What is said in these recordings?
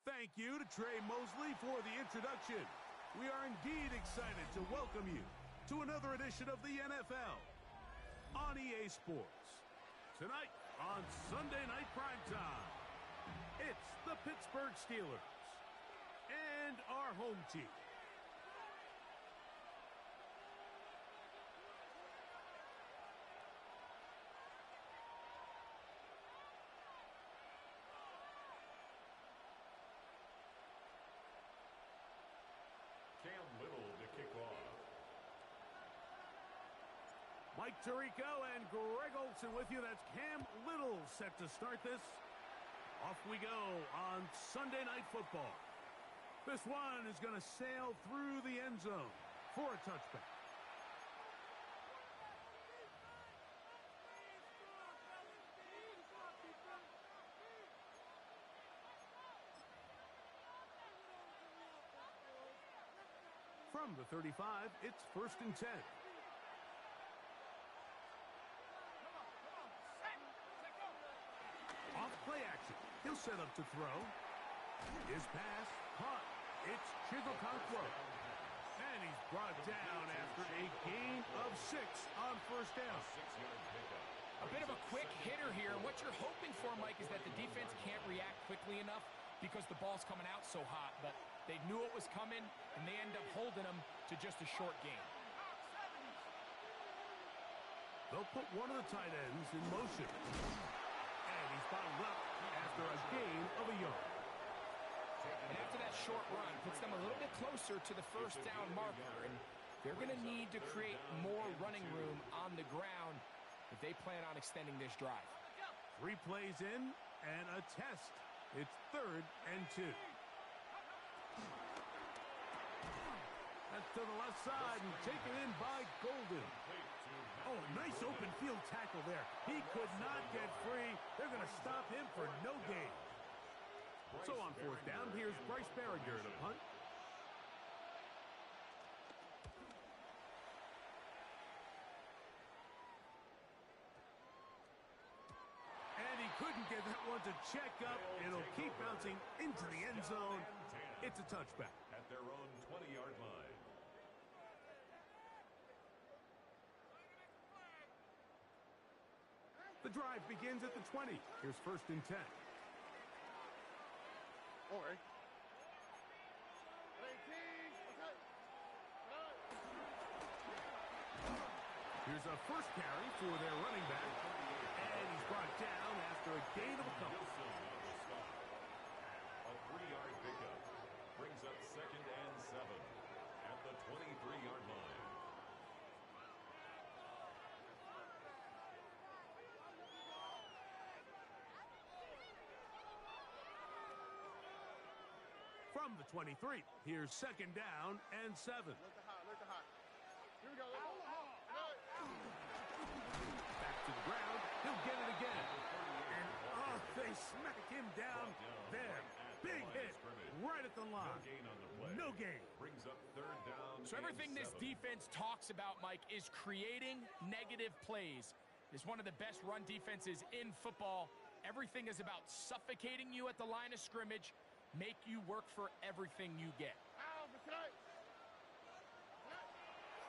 Thank you to Trey Mosley for the introduction. We are indeed excited to welcome you to another edition of the NFL on EA Sports. Tonight on Sunday Night Primetime, it's the Pittsburgh Steelers and our home team. Cam Little to kick off. Mike Tirico and Greg Olsen with you. That's Cam Little set to start this. Off we go on Sunday Night Football. This one is going to sail through the end zone for a touchback. From the 35, it's 1st and 10. Off play action. He'll set up to throw. His pass, caught. It's Chigokonkwo. And he's brought down after a gain of 6 on 1st down. A bit of a quick hitter here. What you're hoping for, Mike, is that the defense can't react quickly enough because the ball's coming out so hot. But they knew it was coming, and they end up holding them to just a short gain. They'll put one of the tight ends in motion. And he's bottled up after a gain of a yard. And after that short run, puts them a little bit closer to the 1st down marker. And they're going to need to create more running room on the ground if they plan on extending this drive. 3 plays in and a test. It's 3rd and 2. That's to the left side and taken in by Golden. Oh, a nice open field tackle there. He could not get free. They're going to stop him for no gain. So on 4th down, here's Bryce Berringer to punt. And he couldn't get that one to check up. It'll keep bouncing into the end zone. It's a touchback. At their own 20-yard line. The drive begins at the 20. Here's 1st and 10. Here's a first carry for their running back. And he's brought down after a gain of a couple. A 3-yard pickup brings up 2nd and 7 at the 23-yard line. From the 23, here's 2nd down and 7. Look the hot. Here we go. Back to the ground. He'll get it again. And they smack him down there. Big hit right at the line. No gain. Brings up 3rd down. So everything this defense talks about, Mike, is creating negative plays. It's one of the best run defenses in football. Everything is about suffocating you at the line of scrimmage, make you work for everything you get.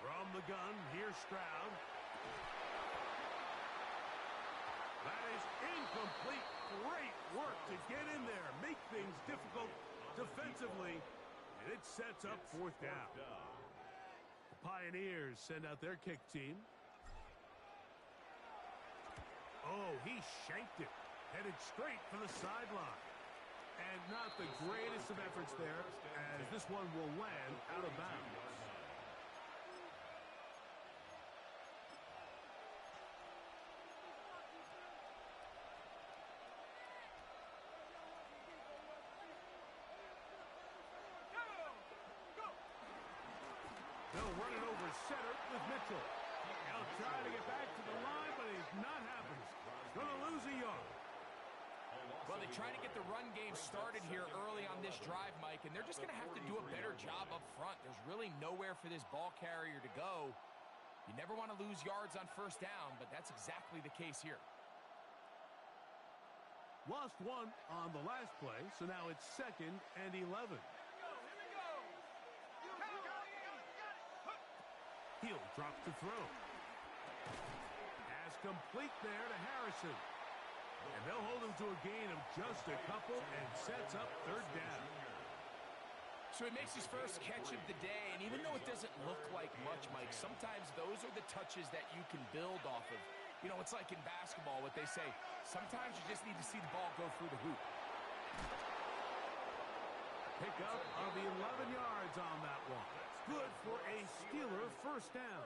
From the gun, here's Stroud. That is incomplete. Great work to get in there, make things difficult defensively, and it sets up 4th down. The Pioneers send out their kick team. Oh, he shanked it. Headed straight for the sideline. And not the greatest of efforts there, as this one will land out of bounds. They'll run it over center with Mitchell. He'll try to get back to the line, but he's not happening. He's going to lose a yard. Well, they try to get the run game started here early on this drive, Mike, and they're just going to have to do a better job up front. There's really nowhere for this ball carrier to go. You never want to lose yards on 1st down, but that's exactly the case here. Lost one on the last play, so now it's 2nd and 11. He'll drop to throw. Pass complete there to Harrison. And they'll hold him to a gain of just a couple and sets up 3rd down. So he makes his first catch of the day, and even though it doesn't look like much, Mike, sometimes those are the touches that you can build off of. You know, it's like in basketball, what they say, sometimes you just need to see the ball go through the hoop. Pick up of 11 yards on that one. Good for a Steeler 1st down.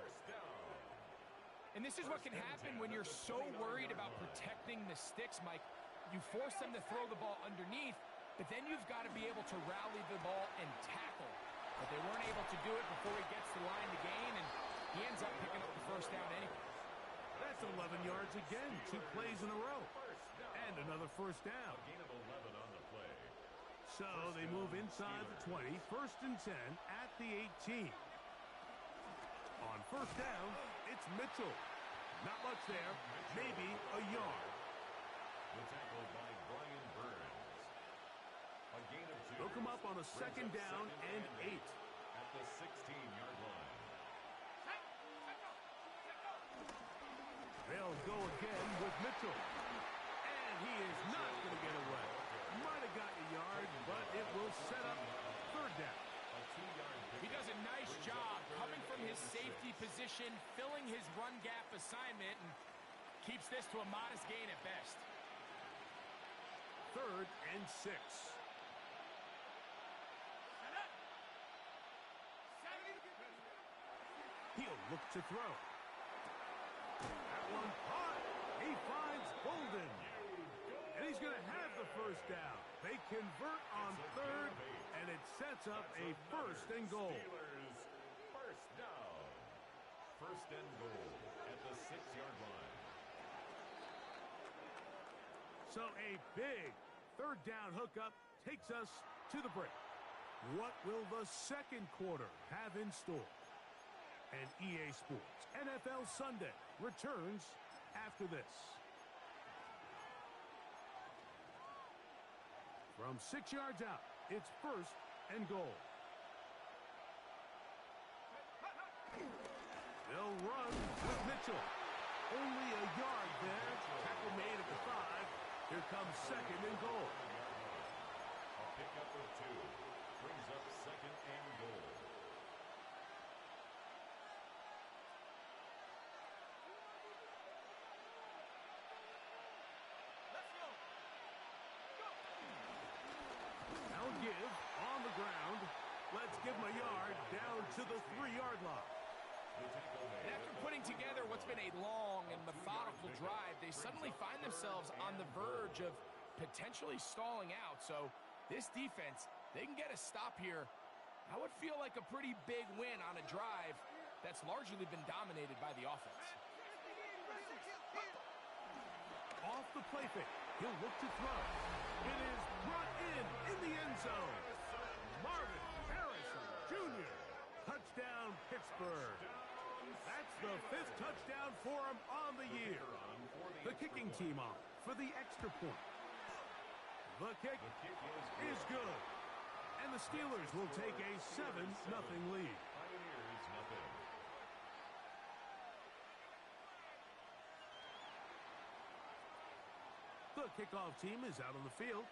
And this is what can happen when you're so worried about protecting the sticks, Mike. You force them to throw the ball underneath, but then you've got to be able to rally the ball and tackle. But they weren't able to do it before he gets the line to gain, and he ends up picking up the 1st down anyway. That's 11 yards again, 2 plays in a row. And another 1st down. A gain of 11 on the play. So they move inside the 20, 1st and 10 at the 18. On 1st down, it's Mitchell. Not much there, maybe a yard. The tackle by Brian Burns. A gain of 2. They'll come up on a 2nd down and 8. At the 16-yard line. They'll go again with Mitchell. And he is not going to get away. Might have gotten a yard, but it will set up 3rd down. A 2-yard He does a nice job coming from his safety position, filling his run gap assignment, and keeps this to a modest gain at best. 3rd and 6. He'll look to throw. That one caught. He finds Bolden. And he's going to have the 1st down. They convert on 3rd, and it sets up a 1st and goal. Steelers 1st down. 1st and goal at the 6-yard line. So a big 3rd down hookup takes us to the break. What will the 2nd quarter have in store? And EA Sports NFL Sunday returns after this. From 6 yards out, it's 1st and goal. They'll run with Mitchell. Only a yard there. Tackle made at the 5. Here comes 2nd and goal. A pickup of 2 brings up 2nd and goal. Now give on the ground. Let's give him a yard down to the 3-yard line. And after putting together what's been a long and methodical drive, they suddenly find themselves on the verge of potentially stalling out. So this defense, they can get a stop here. I would feel like a pretty big win on a drive that's largely been dominated by the offense. Off the play fake. He'll look to throw. It is brought in the end zone. Marvin Harrison Jr. Touchdown, Pittsburgh. That's the 5th touchdown for him on the year. The kicking team on for the extra point. The kick is good. And the Steelers will take a 7-0 lead. Pioneers nothing. The kickoff team is out on the field.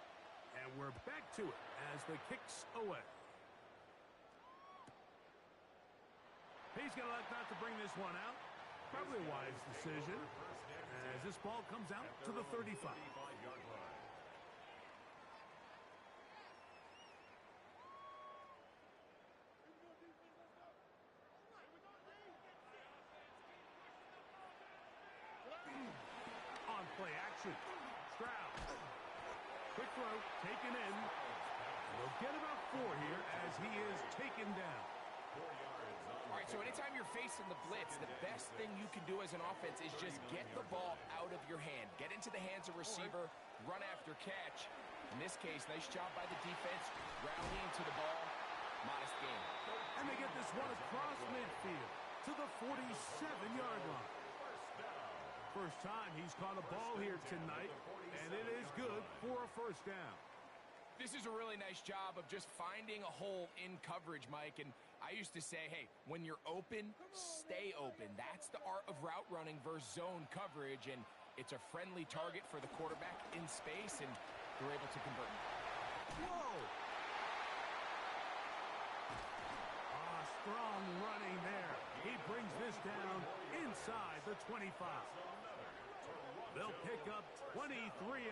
And we're back to it as the kick's away. He's going to elect not to bring this one out. Probably a wise decision as this ball comes out to the 35. 35-yard line. On play action. Stroud. Quick throw, taken in. We'll get about 4 here as he is taken down. 4 yards on. All right, so anytime you're facing the blitz, the best thing you can do as an offense is just get the ball out of your hand. Get into the hands of receiver, run after catch. In this case, nice job by the defense, rallying to the ball. Modest gain. And they get this one across midfield to the 47-yard line. 1st down. First time he's caught a ball here tonight, and it is good for a first down. This is a really nice job of just finding a hole in coverage, Mike. And I used to say, hey, when you're open, stay open. That's the art of route running versus zone coverage. And it's a friendly target for the quarterback in space, and they're able to convert. Whoa! Strong running there. He brings this down inside the 25. They'll pick up 23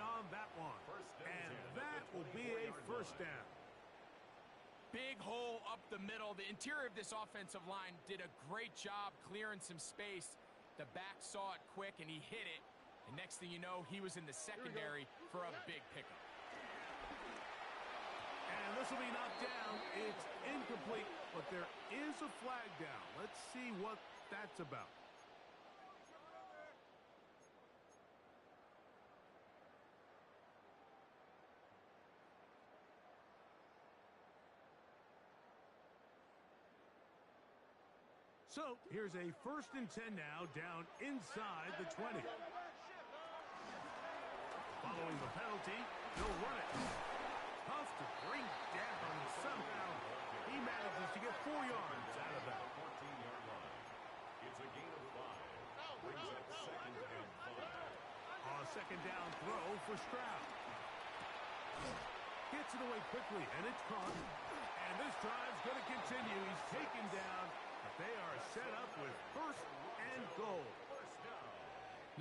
on that one. And that will be a first down. Big hole up the middle. The interior of this offensive line did a great job clearing some space. The back saw it quick, and he hit it. And next thing you know, he was in the secondary for a big pickup. And this will be knocked down. It's incomplete, but there is a flag down. Let's see what that's about. So here's a 1st and 10 now, down inside the 20. Following the penalty, they'll run it. Tough to bring down, and somehow he manages to get 4 yards out of that. 14-yard line. It's a gain of 5. Brings up 2nd and 5. A 2nd down throw for Stroud. Gets it away quickly, and it's caught. And this drive's going to continue. He's taken down. They are set up with 1st and goal.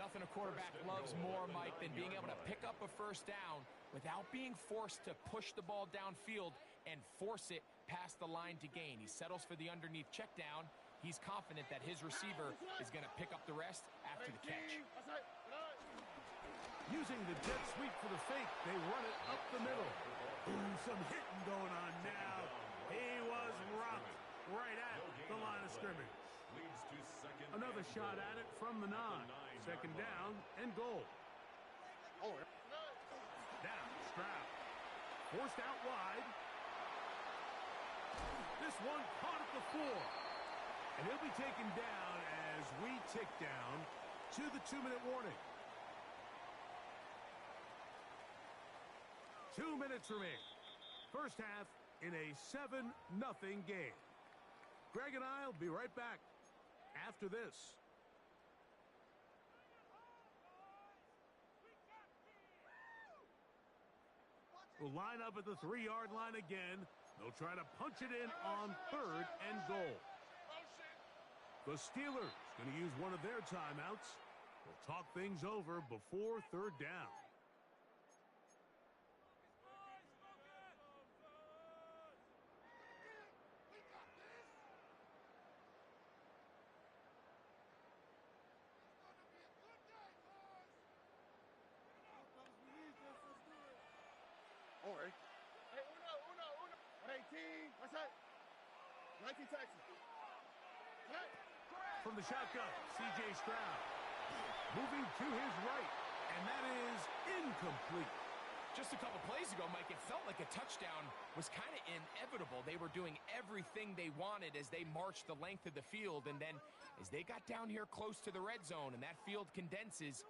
Nothing a quarterback loves more, Mike, than being able to pick up a first down without being forced to push the ball downfield and force it past the line to gain. He settles for the underneath check down. He's confident that his receiver is going to pick up the rest after the catch. Using the jet sweep for the fake, they run it up the middle. Ooh, some hitting going on now. He was rocked right at the line of scrimmage. Another shot at it from the 9. 2nd down and goal. Down, Stroud. Forced out wide. This one caught at the 4. And he'll be taken down as we tick down to the 2-minute warning. 2 minutes remaining. First half in a 7-0 game. Greg and I will be right back after this. We'll line up at the 3-yard line again. They'll try to punch it in on 3rd and goal. The Steelers going to use one of their timeouts. We'll talk things over before 3rd down. Hey, uno. 118. What's that? 19 Texas. Hey. From the shotgun, C.J. Stroud. Moving to his right, and that is incomplete. Just a couple plays ago, Mike, it felt like a touchdown was kind of inevitable. They were doing everything they wanted as they marched the length of the field, and then as they got down here close to the red zone and that field condenses,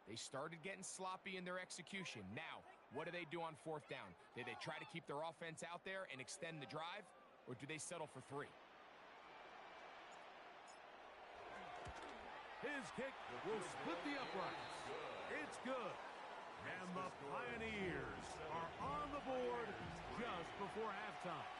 they started getting sloppy in their execution. Now, what do they do on 4th down? Do they try to keep their offense out there and extend the drive, or do they settle for 3? His kick will split the uprights. It's good. And the Pioneers are on the board just before halftime.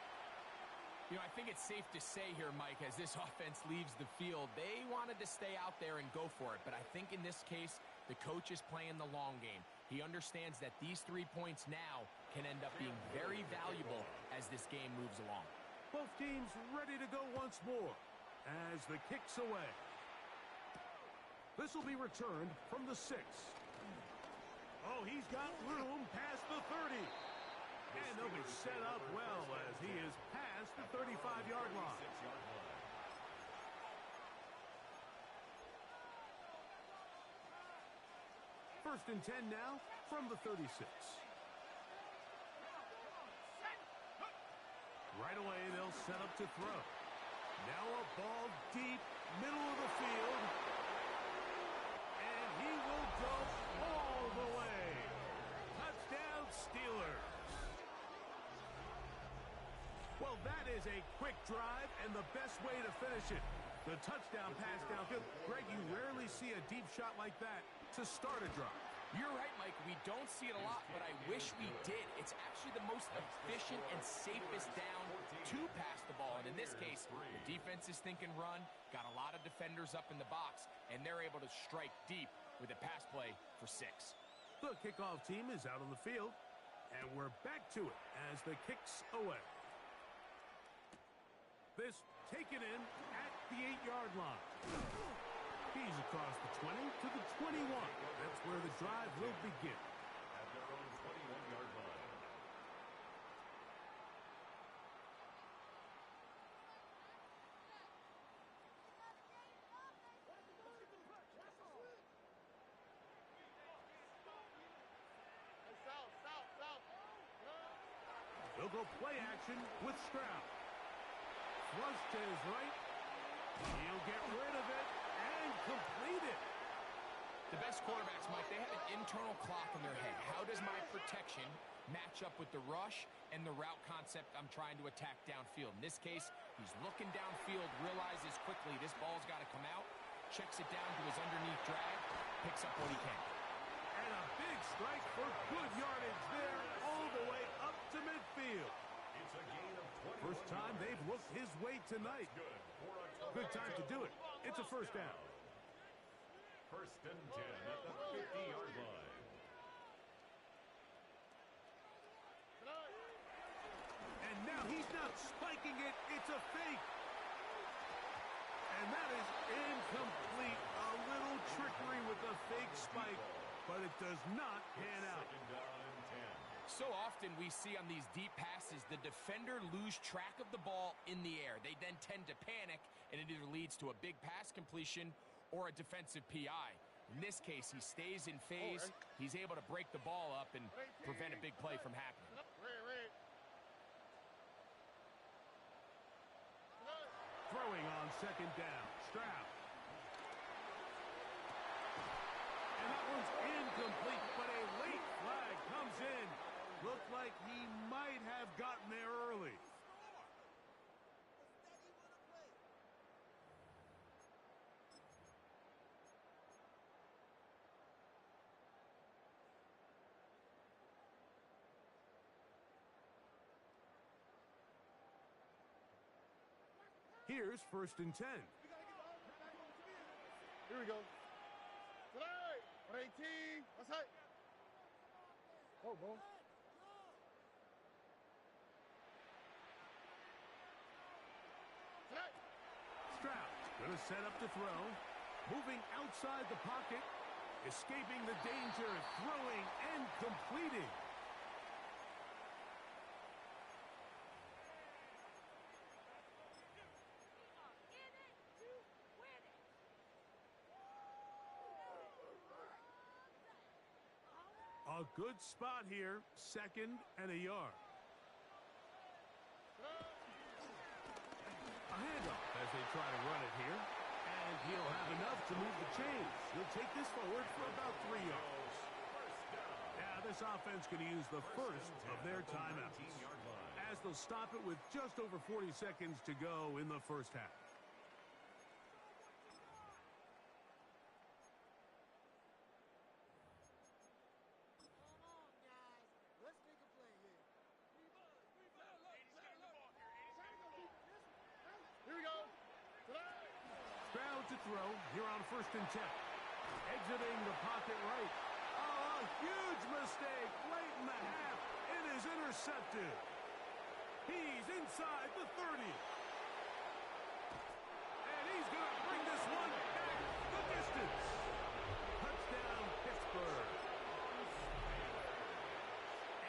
You know, I think it's safe to say here, Mike, as this offense leaves the field, they wanted to stay out there and go for it. But I think in this case, the coach is playing the long game. He understands that these 3 points now can end up being very valuable as this game moves along. Both teams ready to go once more as the kick's away. This will be returned from the 6. Oh, he's got room past the 30. And they'll be set up well as he is past the 35-yard line. First and 10 now from the 36. Right away, they'll set up to throw. Now a ball deep, middle of the field. And he go all the way. Touchdown, Steelers. Well, that is a quick drive and the best way to finish it. The touchdown pass downfield. Greg, you rarely see a deep shot like that to start a drive. You're right, Mike. We don't see it a lot, but I wish we did. It's actually the most efficient and safest down to pass the ball. And in this case, the defense is thinking run, got a lot of defenders up in the box, and they're able to strike deep with a pass play for 6. The kickoff team is out on the field, and we're back to it as the kick's away. This taken in at the 8-yard line. He's across the 20 to the 21. That's where the drive will begin. At their own 21-yard line. They'll go play action with Stroud. Flush to his right. He'll get rid of it and complete it. The best quarterbacks, Mike, they have an internal clock in their head. How does my protection match up with the rush and the route concept I'm trying to attack downfield? In this case, he's looking downfield, realizes quickly this ball's got to come out, checks it down to his underneath drag, picks up what he can. And a big strike for good yardage there all the way up to midfield. It's a gain of 21. First time they've looked his way tonight. Good time to do it. It's a first down. First and 10 at the 50-yard line. And now he's not spiking it. It's a fake. And that is incomplete. A little trickery with the fake spike, but it does not pan out. Second down and 10. So often we see on these deep passes, the defender lose track of the ball in the air. They then tend to panic, and it either leads to a big pass completion or a defensive PI. In this case, he stays in phase. He's able to break the ball up and prevent a big play from happening. Throwing on second down. Stroud. And that one's incomplete, but a late flag comes in. Looked like he might have gotten there early. Here's first and 10. Here we go. Tonight, 18. What's that? Oh, bro. Stroud's going to set up to throw. Moving outside the pocket. Escaping the danger. Throwing and completing. A good spot here, second and a yard. A handoff as they try to run it here. And he'll have enough to move the chains. He'll take this forward for about 3 yards. Now this offense can use the first of their timeouts, as they'll stop it with just over 40 seconds to go in the first half. To throw here on first and 10. Exiting the pocket right. Oh, a huge mistake late in the half. It is intercepted. He's inside the 30. And he's going to bring this one back the distance. Touchdown, Pittsburgh.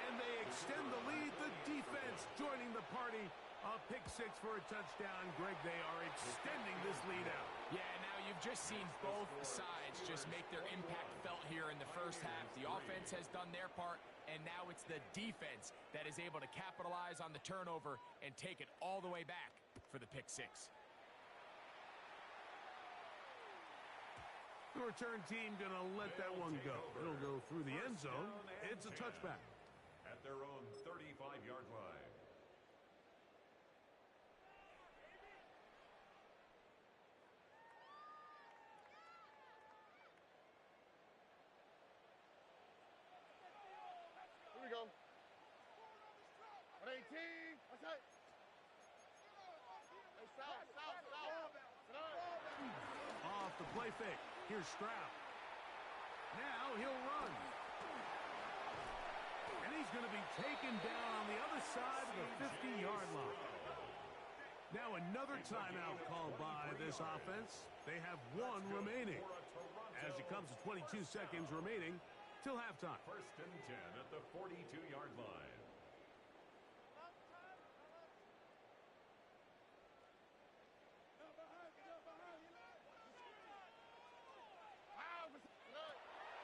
And they extend the lead. The defense joining the party. A pick six for a touchdown. Greg, they are extending this lead out. Yeah, now you've just seen both sides just make their impact felt here in the first half. The offense has done their part, and now it's the defense that is able to capitalize on the turnover and take it all the way back for the pick six. The return team going to let that one go. It'll go through the end zone. It's a touchback. At their own 35-yard line. Here we go. 118. That's it. Hey, south. Off the play fake. Here's Stroud. Now he'll run. And he's going to be taken down on the other side of the 50-yard line. Now another timeout called by this offense. They have one remaining. As it comes to 22 seconds remaining till halftime. First and 10 at the 42-yard line.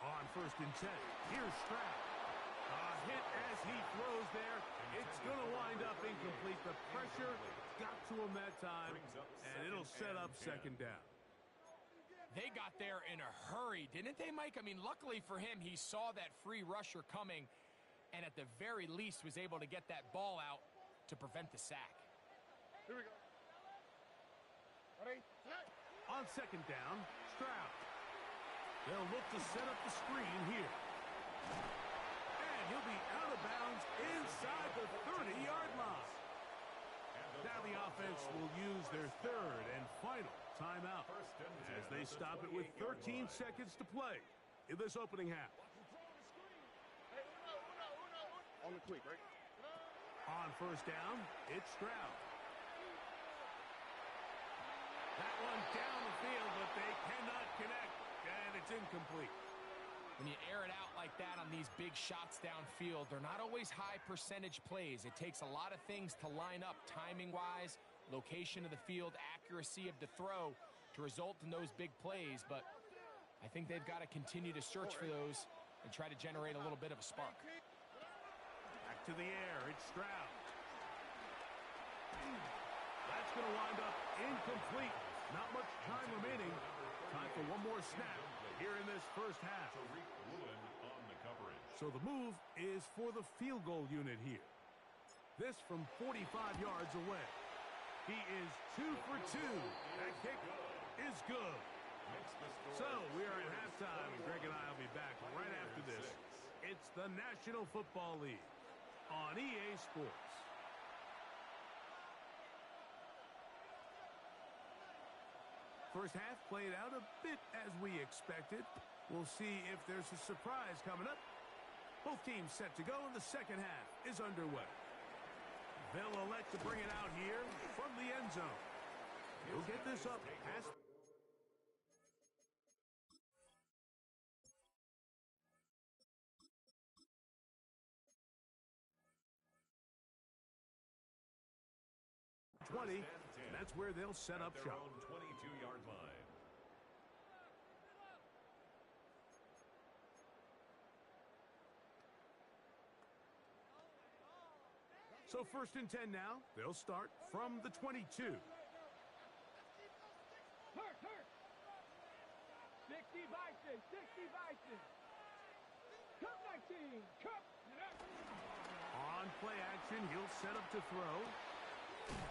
On first and 10, here's Stroud. A hit as he throws there. It's going to wind up incomplete. The pressure got to him that time, and it'll set up second down. They got there in a hurry, didn't they, Mike? I mean, luckily for him, he saw that free rusher coming, and at the very least was able to get that ball out to prevent the sack. Here we go. Ready? On second down, Stroud. They'll look to set up the screen here. And he'll be out of bounds inside the 30-yard line. Now the offense will use their third and final timeout as they stop it with 13 seconds to play in this opening half. On the quick, right? On first down, it's Stroud. That one down the field, but they cannot connect, and it's incomplete. When you air it out like that on these big shots downfield, they're not always high percentage plays. It takes a lot of things to line up timing-wise, location of the field, accuracy of the throw to result in those big plays. But I think they've got to continue to search for those and try to generate a little bit of a spark. Back to the air, it's Stroud. That's going to wind up incomplete. Not much time remaining. Time for one more snap here in this first half. So the move is for the field goal unit here. This from 45 yards away. He is 2 for 2. That kick is good. So we are at halftime, and Greg and I will be back right after this. It's the National Football League on EA Sports. First half played out a bit as we expected. We'll see if there's a surprise coming up. Both teams set to go, and the second half is underway. They'll elect to bring it out here from the end zone. He'll get this up past... and that's where they'll set up shop. 22-yard line. So first and 10 now. They'll start from the 22. Hurt. 60 Bison. Cup 19. Cup. On play action, he'll set up to throw.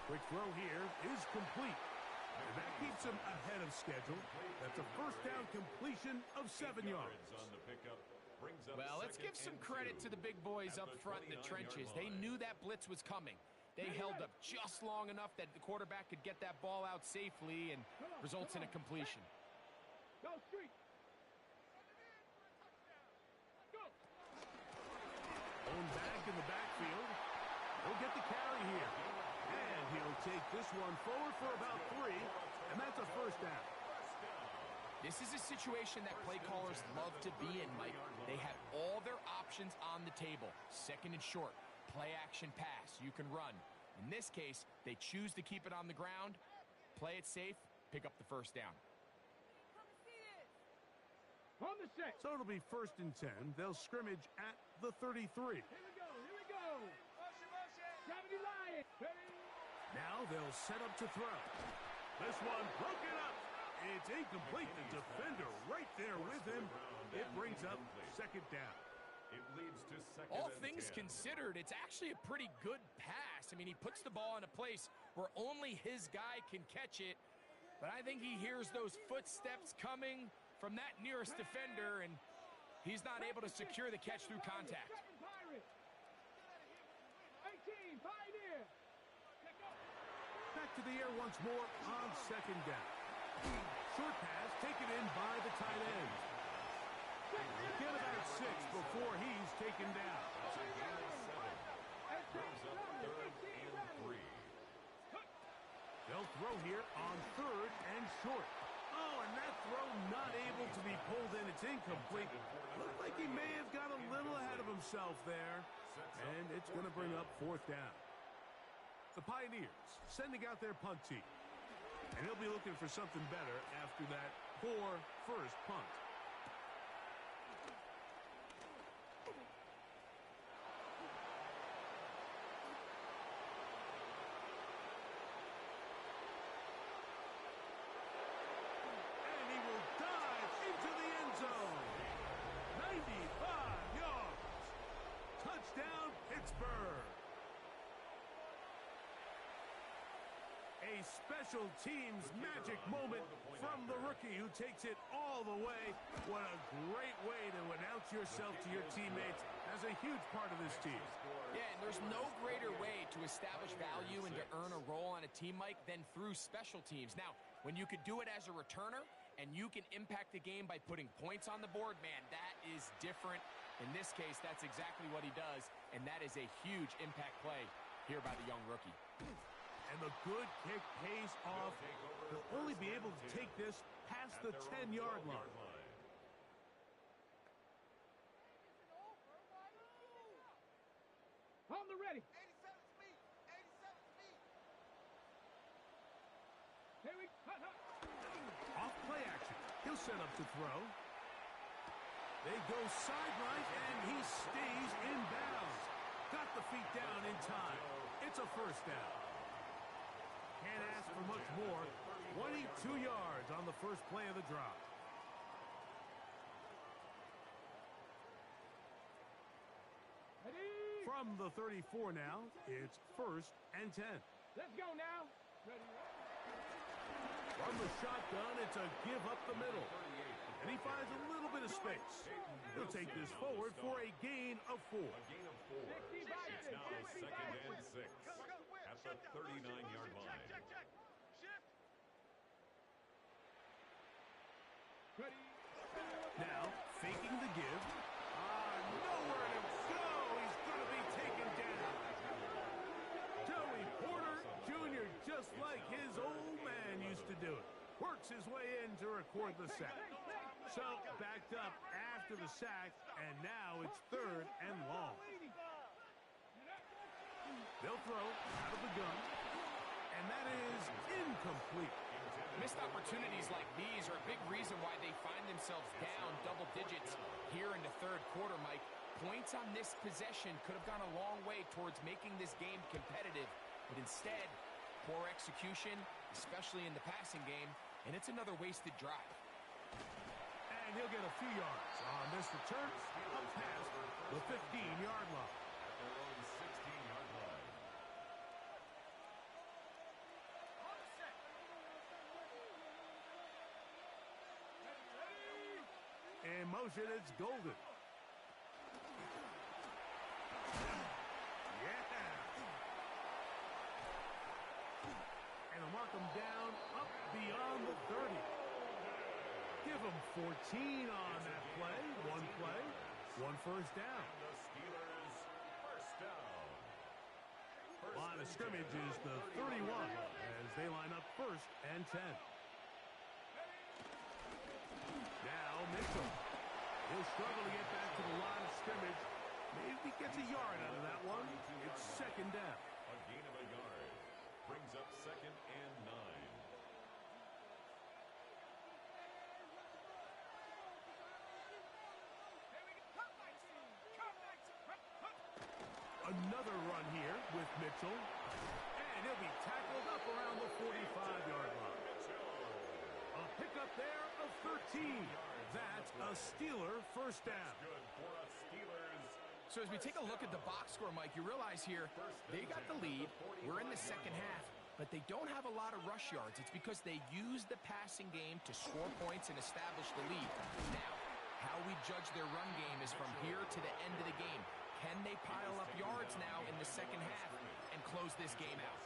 Quick throw here is complete. And that keeps him ahead of schedule. That's a first down completion of 7 yards. On the pickup. Well, let's give some credit to the big boys up front in the trenches. They knew that blitz was coming. They held up just long enough that the quarterback could get that ball out safely and results in a completion. Go street. Go. Owned back in the backfield. He'll get the carry here. And he'll take this one forward for about 3, and that's a first down. This is a situation that play callers love to be in, Mike. They have all their options on the table. Second and short, play action pass, you can run. In this case, they choose to keep it on the ground, play it safe, pick up the first down. On the set. So it'll be first and 10. They'll scrimmage at the 33. Here we go. Gravity Lion. Ready. Now they'll set up to throw. This one broken up It's incomplete. The defender right there with him. It brings up second down. It leads to second All and things 10. considered, it's actually a pretty good pass. I mean, he puts the ball in a place where only his guy can catch it. But I think he hears those footsteps coming from that nearest defender, and he's not able to secure the catch through contact. 18, Pioneer. Back to the air once more on second down. Short pass taken in by the tight end. Get about 6 before he's taken down. It's a gain of 7. Brings up third and 3. They'll throw here on third and short. Oh, and that throw not able to be pulled in. It's incomplete. Looked like he may have got a little ahead of himself there. And it's going to bring up fourth down. The Pioneers sending out their punt team. And he'll be looking for something better after that poor first punt. And he will dive into the end zone. 95 yards. Touchdown, Pittsburgh. A special teams magic moment from the rookie who takes it all the way. What a great way to announce yourself to your teammates as a huge part of this team. Yeah, and there's no greater way to establish value and to earn a role on a team, Mike, than through special teams. Now, when you could do it as a returner and you can impact the game by putting points on the board, man, that is different. In this case, that's exactly what he does, and that is a huge impact play here by the young rookie. And the good kick pays off. He'll only be able to take this past the 10-yard line. On the ready. 87 speed. 87 speed. Here we go. Off play action. He'll set up to throw. They go sideline, and he stays in bounds. Got the feet down in time. It's a first down. Can't ask for much more. 22 yards on the first play of the drive. Ready. From the 34 now, it's first and 10. Let's go now. Ready. From the shotgun, it's a give up the middle. And he finds a little bit of space. He'll take this forward for a gain of 4. A gain of 4. It's now second and 6 at the 39-yard line. Ready. Now, faking the give. Nowhere to go. He's going to be taken down. Joey Porter Jr., just like his old man used to do it. Works his way in to record the sack. So, backed up after the sack, and now it's third and long. They'll throw out of the gun, and that is incomplete. Missed opportunities like these are a big reason why they find themselves down double digits here in the third quarter, Mike. Points on this possession could have gone a long way towards making this game competitive, but instead, poor execution, especially in the passing game, and it's another wasted drive. And he'll get a few yards on this return up past the 15-yard line. At their own 16-yard line. In motion, it's Golden. Yeah. And they'll mark him down up beyond the 30. Give him 14 on that play. One first down. The Steelers first down. Line of scrimmage is the 31 as they line up first and 10. Now Mitchell. He'll struggle to get back to the line of scrimmage. Maybe he gets a yard out of that one. It's second down. A gain of a yard. Brings up second and 9. Another run here with Mitchell. And he'll be tackled up around the 45-yard line. A pickup there of 13. That's a Steeler first down. Good for a Steelers. So as we take a look at the box score, Mike, you realize here they got the lead. We're in the second half, but they don't have a lot of rush yards. It's because they use the passing game to score points and establish the lead. Now, how we judge their run game is from here to the end of the game. Can they pile up yards now in the second half and close this game out?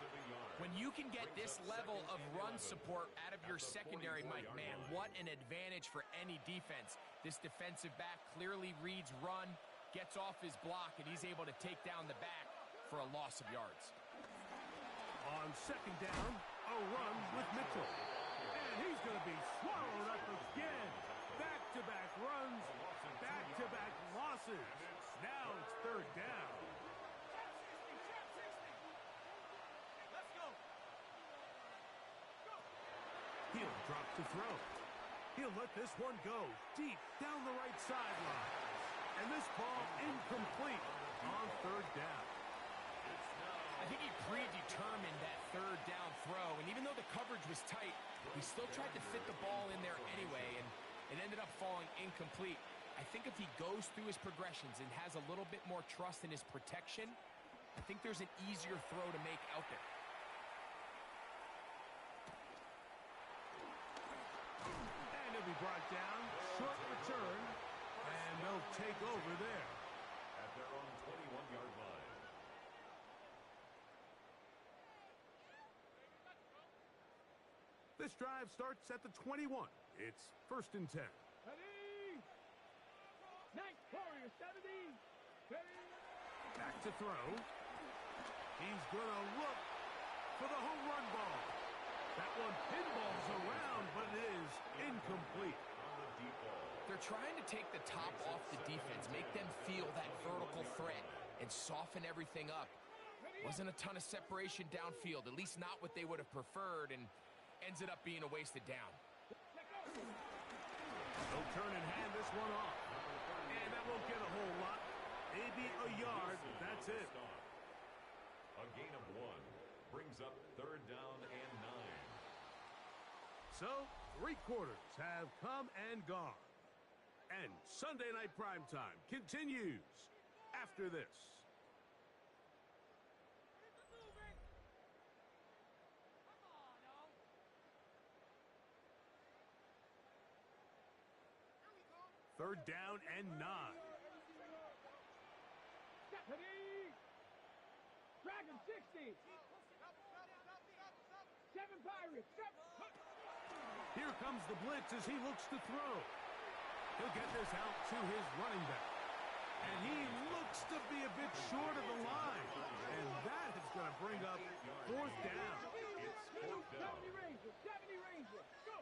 When you can get this level of run support out of your secondary, Mike, man, what an advantage for any defense. This defensive back clearly reads run, gets off his block, and he's able to take down the back for a loss of yards. On second down, a run with Mitchell. And he's going to be swallowed up again. Back-to-back runs, back-to-back losses. Now it's third down. He'll drop to throw. He'll let this one go deep down the right sideline. And this ball incomplete on third down. I think he predetermined that third down throw, and even though the coverage was tight, he still tried to fit the ball in there anyway, and it ended up falling incomplete. I think if he goes through his progressions and has a little bit more trust in his protection, I think there's an easier throw to make out there. And he'll be brought down, short return, and they'll take over there. At their own 21-yard line. This drive starts at the 21. It's first and 10. Ready. Nice Warrior 70. Ready. Back to throw. He's going to look for the home run ball. That one pinballs around, but it is incomplete. On the deep ball. They're trying to take the top off the defense, make them feel that vertical threat, and soften everything up. Wasn't a ton of separation downfield, at least not what they would have preferred, and ended up being a wasted down. They'll turn and hand this one off. And that won't get a whole lot. Maybe a yard. That's it. A gain of 1 brings up third down and 9. So, 3 quarters have come and gone. And Sunday Night Primetime continues after this. Third down and 9. Ready. Dragon 60. 7 Pirates. 7. Here comes the blitz as he looks to throw. He'll get this out to his running back. And he looks to be a bit short of the line. And that is going to bring up fourth down. It's fourth down. 70 Ranger. 70 Ranger. Go.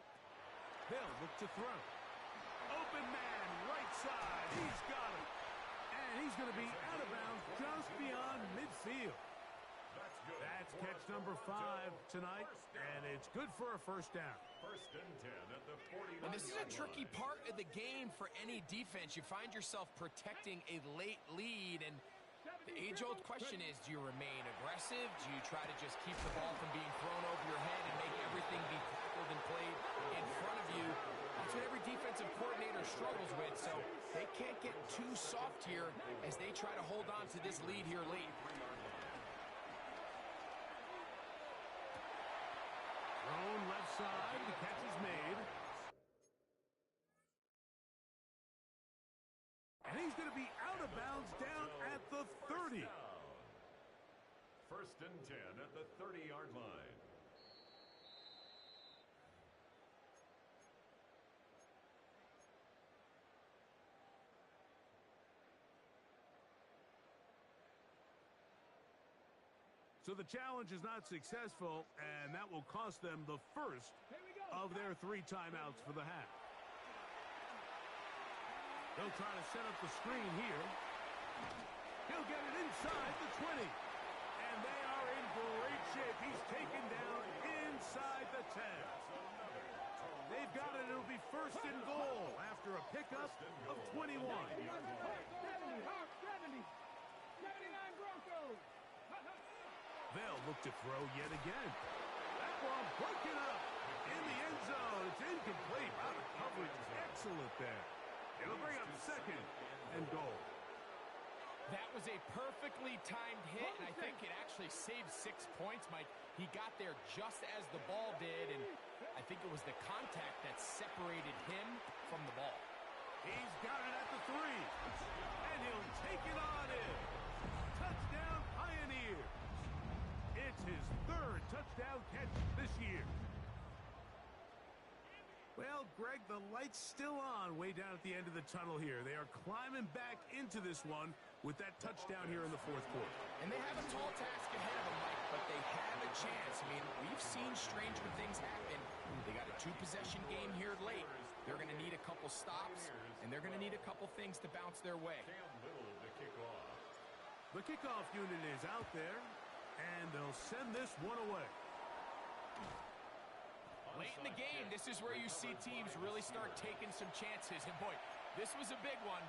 They'll look to throw. Open man, right side. He's got it. And he's going to be out of bounds just beyond midfield. That's good. That's catch number 5 tonight, and it's good for a first down. First and 10 at the 49. And this is a tricky part of the game for any defense. You find yourself protecting a late lead, and the age-old question is, do you remain aggressive? Do you try to just keep the ball from being thrown over your head and make everything be tackled and played in front of you? That's what every defensive coordinator struggles with, so they can't get too soft here as they try to hold on to this lead here late. Thrown left side, the catch is made. And he's going to be out of bounds down at the 30. First and 10 at the 30-yard line. So the challenge is not successful, and that will cost them the first of their 3 timeouts for the half. They'll try to set up the screen here. He'll get it inside the 20. And they are in great shape. He's taken down inside the 10. They've got it. It'll be first and goal after a pickup of 21. 70. 79 Broncos. They'll look to throw yet again. That one broken up. in the end zone. It's incomplete. Wow, the coverage excellent there. It'll bring up second and goal. That was a perfectly timed hit, and I think it actually saved 6 points, Mike. He got there just as the ball did, and I think it was the contact that separated him from the ball. He's got it at the 3, and he'll take it on in. Touchdown, Pioneers. It's his 3rd touchdown catch this year. Well, Greg, the light's still on way down at the end of the tunnel here. They are climbing back into this one with that touchdown here in the 4th quarter. And they have a tall task ahead of them, Mike, but they have a chance. I mean, we've seen stranger things happen. They got a 2-possession game here late. They're going to need a couple stops, and they're going to need a couple things to bounce their way. The kickoff unit is out there, and they'll send this one away. Late in the game, this is where you see teams really start taking some chances. And boy, this was a big one,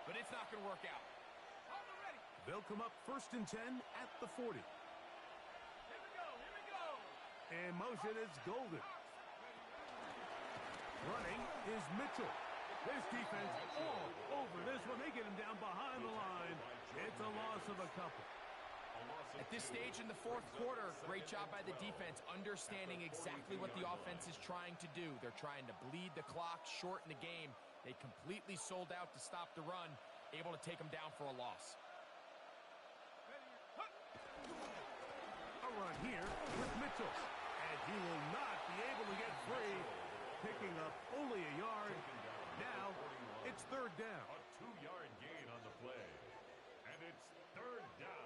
but it's not going to work out. They'll come up 1st and 10 at the 40. Here we go. In motion is Golden. Running is Mitchell. This defense all over this one. They get him down behind the line. It's a loss of a couple. At this stage in the 4th quarter, great job by the defense, understanding exactly what the offense is trying to do. They're trying to bleed the clock, shorten the game. They completely sold out to stop the run, able to take them down for a loss. A run here with Mitchell, and he will not be able to get free, picking up only a yard. Now it's 3rd down. A 2-yard gain on the play, and it's 3rd down.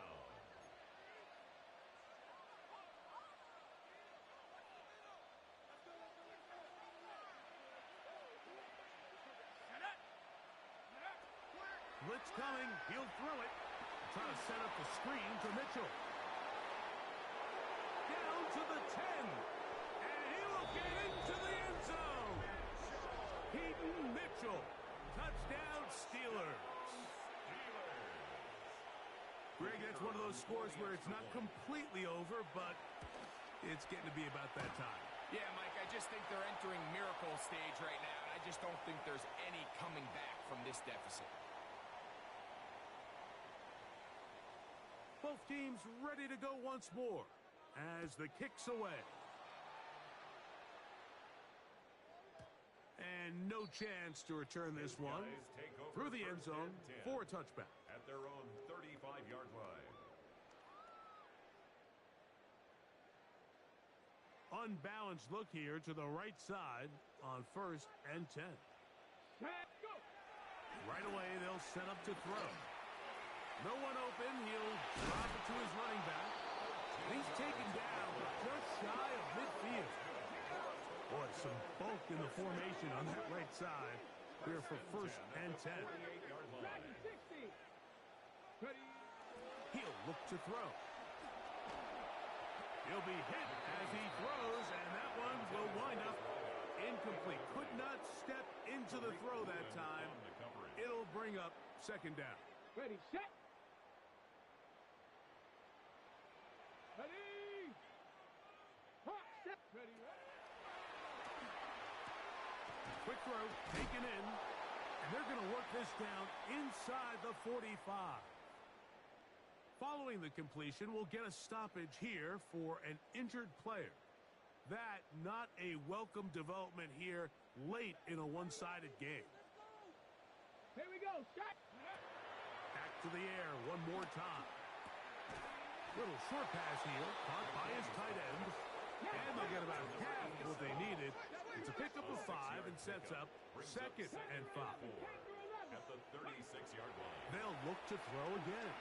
Blitz coming. He'll throw it. Trying to set up the screen to Mitchell. Down to the 10. And he will get into the end zone. Peyton Mitchell. Touchdown, Steelers. Greg, that's one of those scores where it's not completely over, but it's getting to be about that time. Yeah, Mike, I just think they're entering miracle stage right now, and I just don't think there's any coming back from this deficit. Both teams ready to go once more as the kick's away. And no chance to return this one through the end zone for a touchback. At their own 35-yard line. Unbalanced look here to the right side on 1st and 10. Right away, they'll set up to throw. No one open. He'll drop it to his running back. He's taken down just shy of midfield. Boy, some bulk in the formation on that right side here for 1st and 10. He'll look to throw. He'll be hit as he throws, and that one will wind up incomplete. Could not step into the throw that time. It'll bring up 2nd down. Ready, set. Ready. Hot, set. Ready, Quick throw, taken in, and they're going to work this down inside the 45. Following the completion, we'll get a stoppage here for an injured player. That not a welcome development here late in a one-sided game. Here we go, set. Back to the air one more time. Little short pass here, caught by his tight end. And they'll get about half what they needed. It's a pickup of 5 and sets up 2nd and 5. At the 36-yard line. They'll look to throw again.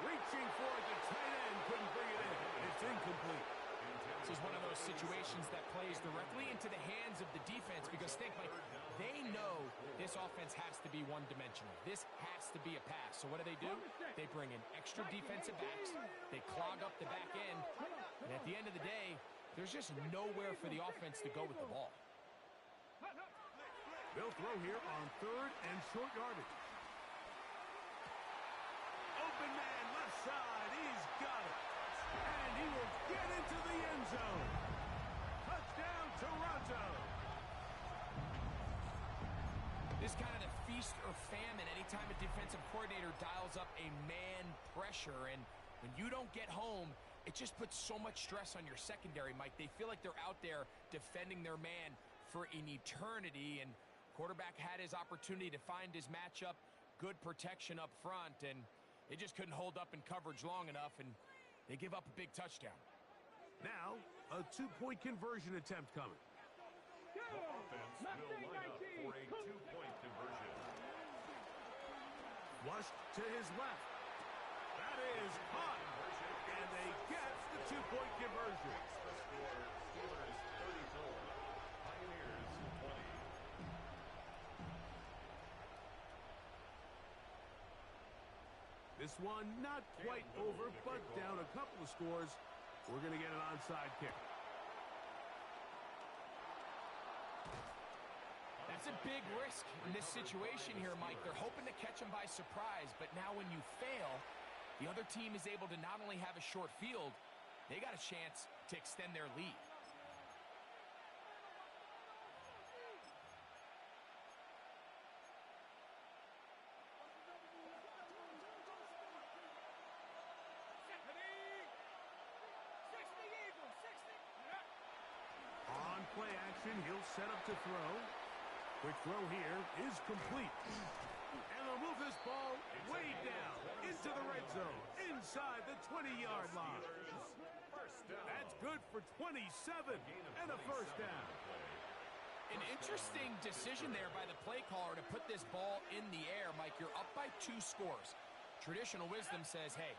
Reaching for it, the tight end couldn't bring it in. It's incomplete. This is one of those situations that plays directly into the hands of the defense because think, Mike, they know this offense has to be one-dimensional. This has to be a pass. So what do? They bring in extra defensive backs. They clog up the back end. And at the end of the day, there's just nowhere for the offense to go with the ball. They'll throw here on 3rd and short yardage. Open man, left side. He's got it. And he will get into the end zone. This is kind of the feast or famine anytime a defensive coordinator dials up a man pressure. And when you don't get home, it just puts so much stress on your secondary, Mike. They feel like they're out there defending their man for an eternity. And quarterback had his opportunity to find his matchup, good protection up front, and they just couldn't hold up in coverage long enough, and they give up a big touchdown. Now, a two-point conversion attempt coming. The offense will line up for a two-point conversion. Flushed to his left. That is caught. And they get the two-point conversion. The score, Steelers 34, Pioneers 20. This one not quite over, but down a couple of scores. We're going to get an onside kick. That's a big risk in this situation here, Mike. They're hoping to catch him by surprise, but now when you fail, the other team is able to not only have a short field, they got a chance to extend their lead. On play action, he'll set up to throw. Quick throw here is complete. And they'll move this ball way down into the red zone, inside the 20-yard line. That's good for 27 and a first down. An interesting decision there by the play caller to put this ball in the air. Mike, you're up by 2 scores. Traditional wisdom says, hey,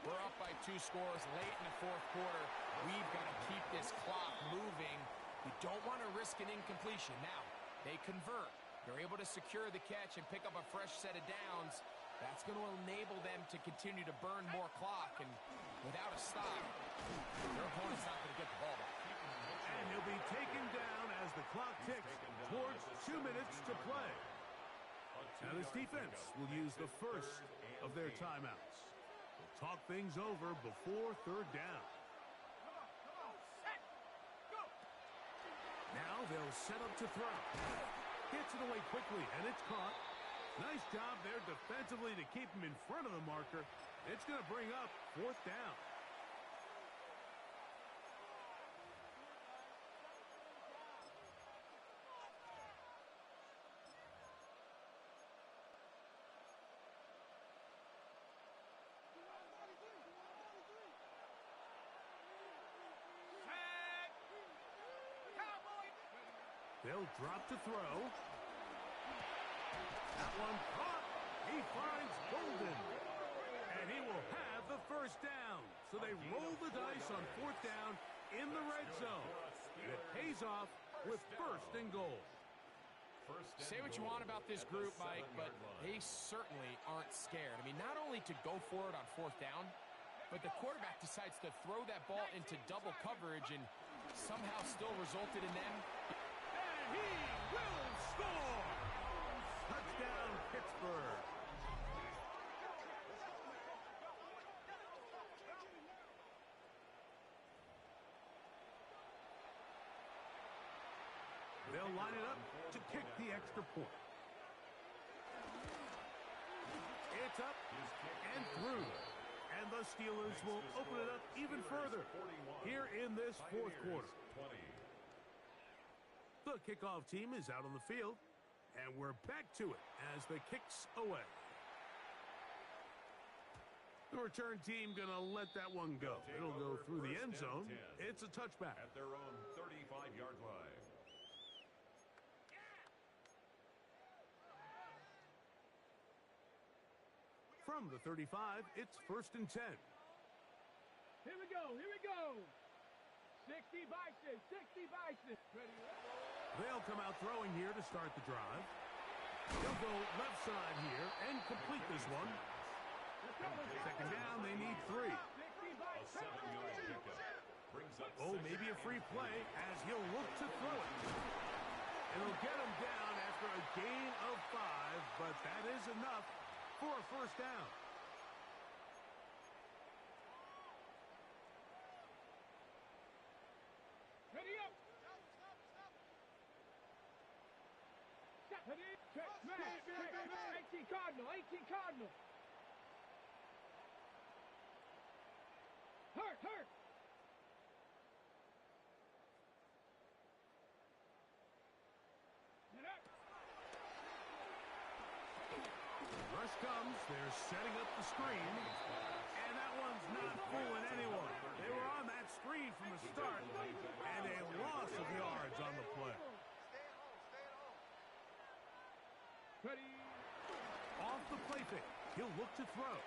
we're up by 2 scores late in the fourth quarter. We've got to keep this clock moving. You don't want to risk an incompletion. Now, they convert. They're able to secure the catch and pick up a fresh set of downs. That's going to enable them to continue to burn more clock. And without a stop, their opponent's not going to get the ball back. And he'll be taken down as the clock ticks towards 2 minutes to play. Now this defense will use the first of their timeouts. They'll talk things over before third down. Now they'll set up to throw. Gets it away quickly, and it's caught. Nice job there defensively to keep him in front of the marker. It's going to bring up fourth down. They'll drop to throw. That one caught. He finds Golden. And he will have the first down. So they roll the dice on fourth down in the red zone. And it pays off with first and goal. Say what you want about this group, Mike, but they certainly aren't scared. I mean, not only to go for it on fourth down, but the quarterback decides to throw that ball into double coverage and somehow still resulted in them. He will score! Touchdown, Pittsburgh. They'll line it up to kick the extra point. It's up and through. And the Steelers will open it up even further here in this fourth quarter. The kickoff team is out on the field, and we're back to it as the kick's away. The return team going to let that one go. It'll go through the end zone. It's a touchback. At their own 35-yard line. From the 35, it's 1st and 10. Here we go, here we go. 60 Bison, 60 Bison. Ready? They'll come out throwing here to start the drive. They'll go left side here and complete this one. Second down, they need 3. A 7-yard pickup. Brings up Oh, maybe a free play as he'll look to throw it. It'll get him down after a gain of 5, but that is enough for a first down. Ready up. Stop. Ready? Check, smash, check. 18 Cardinal, 18 Cardinal. Hurt, hurt. Get up. Rush comes. They're setting up the screen. And that one's not fooling anyone. They were on that screen from the start. And a loss of yards on the play. Ready? Off the play fake. He'll look to throw.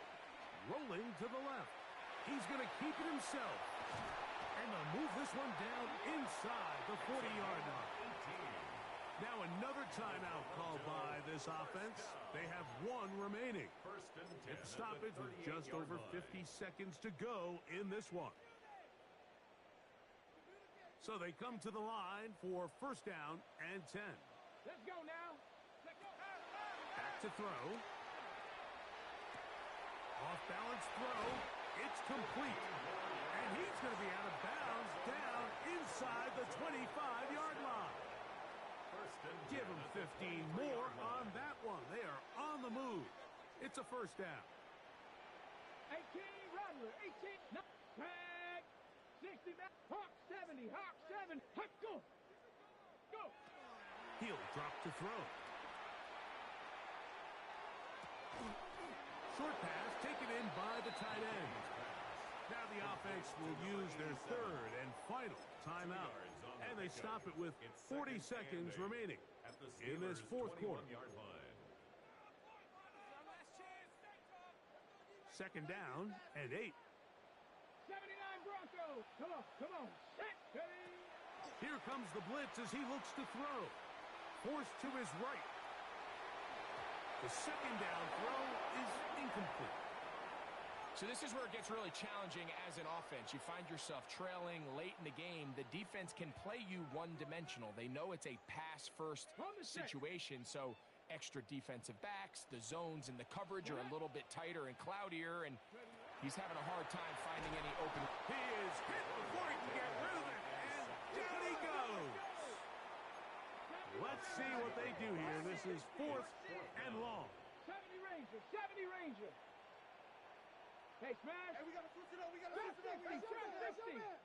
Rolling to the left. He's going to keep it himself. And they'll move this one down inside the 40-yard line. Now another timeout called by this offense. They have one remaining. It's stoppage with just over 50 seconds to go in this one. So they come to the line for first down and 10. Let's go now. Let's go. Back to throw. Off balance throw. It's complete. And he's going to be out of bounds down inside the 25-yard line. Give him 15 more on that one. They are on the move. It's a first down. 18 Rattler, 18. No, tag. 60 back. Hawk 70. Hawk 7. Hawk go. Go. He'll drop to throw. Short pass taken in by the tight end. Now the offense will use their third and final timeout. And they stop it with 40 seconds remaining in this fourth quarter. Second down and 8. 79 Broncos. Come on, come on. Set. Ready. Here comes the blitz as he looks to throw. Forced to his right. The second down throw is incomplete. So this is where it gets really challenging as an offense. You find yourself trailing late in the game. The defense can play you one-dimensional. They know it's a pass-first situation, so extra defensive backs, the zones and the coverage are a little bit tighter and cloudier, and he's having a hard time finding any open. He is hit before he can get rid of it, and down he goes. Let's see what they do here. This is fourth and long. 70 Ranger, 70 Ranger. Hey, smash. Hey, we got to switch it up. We got to switch it up. We got to switch it up.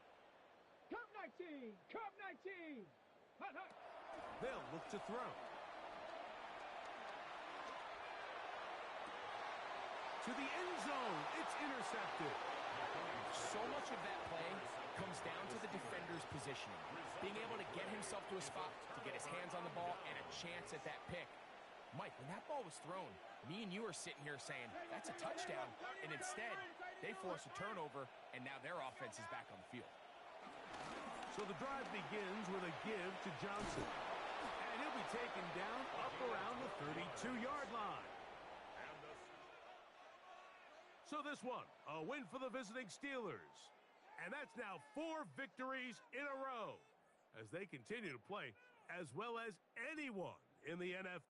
Cup 19. Cup 19. Hut, hut. They'll look to throw. To the end zone. It's intercepted. So much of that play comes down to the defender's positioning. Being able to get himself to a spot, to get his hands on the ball, and a chance at that pick. Mike, when that ball was thrown, me and you are sitting here saying, that's a touchdown, and instead, they force a turnover, and now their offense is back on the field. So the drive begins with a give to Johnson. And he'll be taken down up around the 32-yard line. So this one, a win for the visiting Steelers. And that's now 4 victories in a row as they continue to play as well as anyone in the NFL.